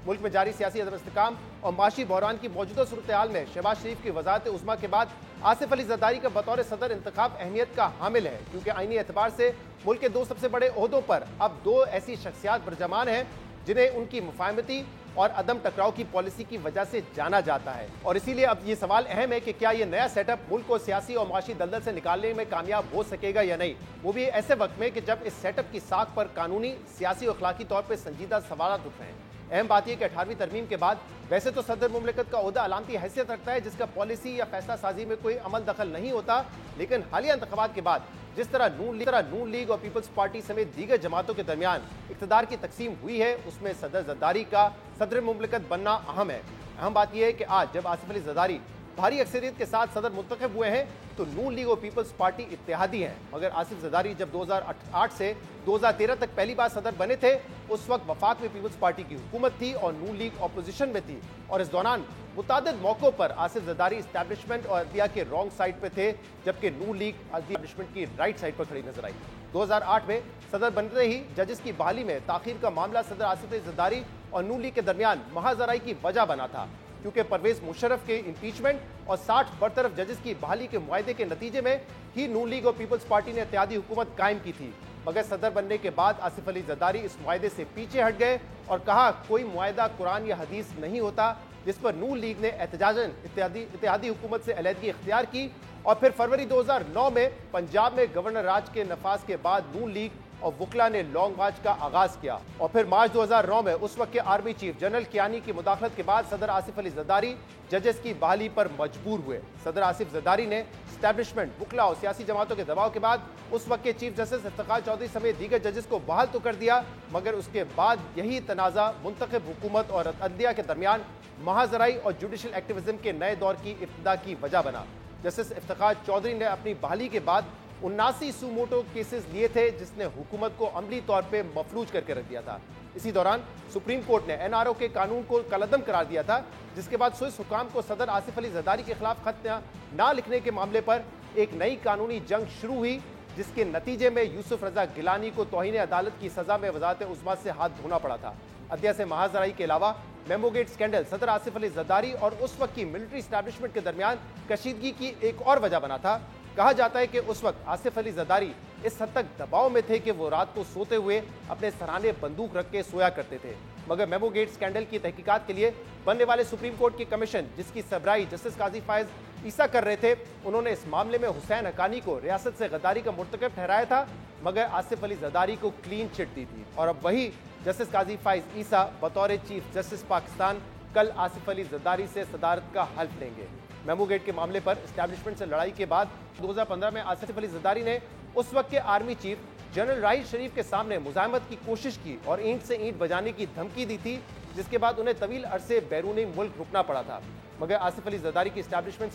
मुल्क में जारी सियासी अदम इस्तेकाम और माशी बहरान की मौजूदा सूरत-ए-हाल में शहबाज शरीफ की वजारत उज़्मा के बाद आसिफ अली ज़रदारी का बतौर सदर इंतखाब अहमियत का हामिल है, क्योंकि आईनी एतबार से मुल्क के दो सबसे बड़े ओहदों पर अब दो ऐसी शख्सियात बरजमान हैं जिन्हें उनकी मुफाहमती और अदम टकराव की पॉलिसी की वजह से जाना जाता है। और इसीलिए अब ये सवाल अहम है कि क्या ये नया सेटअप मुल्क को सियासी और माशी दलदल से निकालने में कामयाब हो सकेगा या नहीं, वो भी ऐसे वक्त में कि जब इस सेटअप की साख पर कानूनी, सियासी और अखलाकी तौर पर संजीदा सवाल उठ रहे हैं। अहम बात यह कि 18वीं तरमीम के बाद वैसे तो सदर मुमलिकत का ओहदा अलामती हैसियत रखता है जिसका पॉलिसी या फैसला साजी में कोई अमल दखल नहीं होता, लेकिन हालिया इंतखाबात के बाद जिस तरह नून लीग और पीपल्स पार्टी समेत दीगर जमातों के दरमियान इख्तिदार की तकसीम हुई है, उसमें सदर ज़रदारी का सदर मुमलिकत बनना अहम है। अहम बात यह है कि आज जब आसिफ अली ज़रदारी भारी अक्सरियत के साथ सदर मुंतखब हुए हैं तो नून लीग और पीपल्स पार्टी इत्तेहादी हैं, मगर आसिफ ज़रदारी जब 2008 से 2013 तक पहली बार सदर बने थे उस वक्त वफाक में पीपल्स पार्टी की हुकूमत थी और नून लीग अपोजिशन में थी, और इस दौरान मुतादिद मौक़ों पर आसिफ ज़रदारी इस्टेब्लिशमेंट और अदलिया के रॉन्ग साइड पर थे, जबकि नून लीग इस्टेब्लिशमेंट की राइट साइड पर खड़ी नजर आई। 2008 में सदर बनते ही जजेस की बहाली में ताखीर का मामला सदर आसिफ अली ज़रदारी और नून लीग के दरमियान महाजराई की वजह बना था, क्योंकि परवेज मुशर्रफ के इम्पीचमेंट और 60 बरतरफ जजेस की बहाली के मुआहदे के नतीजे में ही नून लीग और पीपल्स पार्टी ने इत्तेहादी हुकूमत कायम की थी। मगर सदर बनने के बाद आसिफ अली ज़रदारी इस मुआहदे से पीछे हट गए और कहा कोई मुआहदा कुरान या हदीस नहीं होता, जिस पर नून लीग ने एहतजाजन इत्तेहादी हुकूमत से अलहदगी इख्तियार की। और फिर फरवरी 2009 में पंजाब में गवर्नर राज के नफाज के बाद नून लीग और वकला ने लॉन्ग मार्च का आगाज किया और फिर मार्च 2009 में उस वक्त के आर्मी चीफ जनरल कियानी की मुदाखलत के बाद सदर आसिफ अली ज़रदारी जजेस की बहाली पर मजबूर हुए। सदर आसिफ ज़रदारी ने एस्टैब्लिशमेंट, वकला और सियासी जमातों के दबाव के बाद उस वक्त के चीफ जस्टिस इफ्तिखार चौधरी समेत दीगर जजेस को बहाल तो कर दिया, मगर उसके बाद यही तनाज़ा मुंतखब हुकूमत और अदलिया के दरमियान महाजराई और जुडिशल एक्टिविज्म के नए दौर की इब्तिदा की वजह बना। जस्टिस इफ्तिखार चौधरी ने अपनी बहाली के बाद 79 सुमोटो केसेस लिए थे, जिसने हुकूमत को अमली तौर पे मफलूज करके रख दिया था। इसी दौरान सुप्रीम कोर्ट ने एनआरओ के कानून को कलअदम करार दिया था, जिसके बाद स्विस हुकाम को सदर आसिफ अली ज़रदारी के खिलाफ खत ना लिखने के मामले पर एक नई कानूनी जंग शुरू हुई, जिसके नतीजे में यूसुफ रजा गिलानी को तौहीन अदालत की सजा में वजारत उज़्मा से हाथ धोना पड़ा था। अदलिया से महाजराई के अलावा मेमोगेट स्कैंडल सदर आसिफ अली ज़रदारी और उस वक्त की मिलिट्री एस्टैब्लिशमेंट के दरमियान कशीदगी की एक और वजह बना था। कहा जाता है कि उस वक्त आसिफ अली ज़रदारी इस हद तक दबाव में थे कि वो रात को सोते हुए अपने सराहने बंदूक रख के सोया करते थे। मगर मेमोगेट स्कैंडल की तहकीकात के लिए बनने वाले सुप्रीम कोर्ट की कमीशन, जिसकी सरबराही जस्टिस काजी फायज ईसा कर रहे थे, उन्होंने इस मामले में हुसैन हक्कानी को रियासत से गद्दारी का मुर्तकब ठहराया था, मगर आसिफ अली ज़रदारी को क्लीन चिट दी थी। और अब वही जस्टिस काजी फायज ईसा बतौर चीफ जस्टिस पाकिस्तान कल आसिफ अली ज़रदारी से सदारत का हल्फ लेंगे। मेमोगेट के मामले पर एस्टैब्लिशमेंट से लड़ाई के बाद 2015 में आसिफ अली ज़रदारी ने उस वक्त के आर्मी चीफ जनरल राहिल शरीफ के सामने मुज़ाहमत की कोशिश की और ईंट से ईंट बजाने की धमकी दी थी, जिसके बाद उन्हें तवील अरसे बैरूनी मुल्क रुकना पड़ा था। मगर आसिफ अली ज़रदारी की एस्टैब्लिशमेंट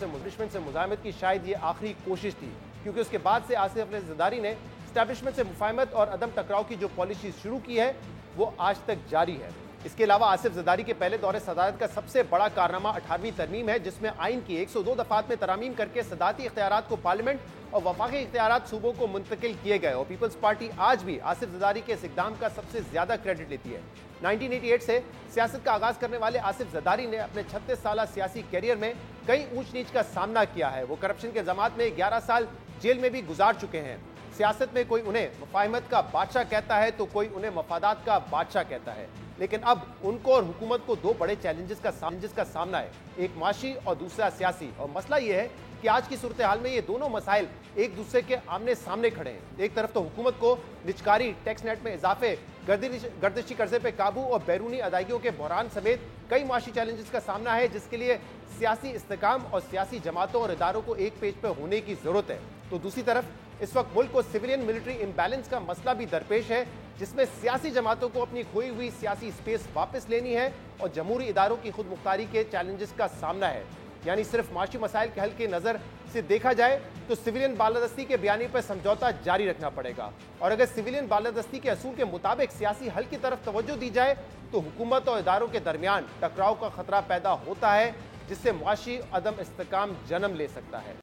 से मुज़ाहमत की शायद ये आखिरी कोशिश थी, क्योंकि उसके बाद से आसिफ अली ज़रदारी ने एस्टैब्लिशमेंट से मुफाहमत और अदम टकराव की जो पॉलिसी शुरू की है वो आज तक जारी है। इसके अलावा आसिफ ज़रदारी के पहले दौरे सदारत का सबसे बड़ा कारनामा 18वीं तरमीम है, जिसमें आइन की 102 दफात में तरामीम करके सदारती इख्तियारात को पार्लियामेंट और वफाकी इख्तियारात सूबों को मुंतकिल किए गए। और पीपल्स पार्टी आज भी आसिफ ज़रदारी के इस इक़दाम का सबसे ज्यादा क्रेडिट लेती है। 1988 से सियासत का आगाज करने वाले आसिफ ज़रदारी ने अपने 36 साल सियासी कैरियर में कई ऊंच नीच का सामना किया है। वो करप्शन के जमात में 11 साल जेल में भी गुजार चुके हैं। सियासत में कोई उन्हें मुफाहमत का बादशाह कहता है तो कोई उन्हें मफादात का बादशाह कहता है, लेकिन अब उनको और हुकूमत को दो बड़े चैलेंजेस का सामना है, एक माशी और दूसरा सियासी। और मसला यह है कि आज की सूरत हाल में ये दोनों मसाइल एक दूसरे के आमने सामने खड़े हैं। एक तरफ तो हुकूमत को निजकारी, टैक्स नेट में इजाफे, गर्दिशी कर्जे पे काबू और बैरूनी अदायगियों के बहरान समेत कई माशी चैलेंजेस का सामना है, जिसके लिए सियासी इस्तेकाम और सियासी जमातों और इदारों को एक पेज पर होने की जरूरत है। तो दूसरी तरफ इस वक्त मुल्क को सिविलियन मिलिट्री इम्बैलेंस का मसला भी दरपेश है, जिसमें सियासी जमातों को अपनी खोई हुई सियासी स्पेस वापस लेनी है और जमहूरी इदारों की खुद मुख्तारी के चैलेंजेस का सामना है। यानी सिर्फ माशी मसाइल के हल की नज़र से देखा जाए तो सिविलियन बालादस्ती के बयानी पर समझौता जारी रखना पड़ेगा, और अगर सिविलियन बालादस्ती के असूल के मुताबिक सियासी हल की तरफ तवज्जो दी जाए तो हुकूमत और इदारों के दरमियान टकराव का खतरा पैदा होता है, जिससे मुआशी अदम इस्तेकाम जन्म ले सकता है।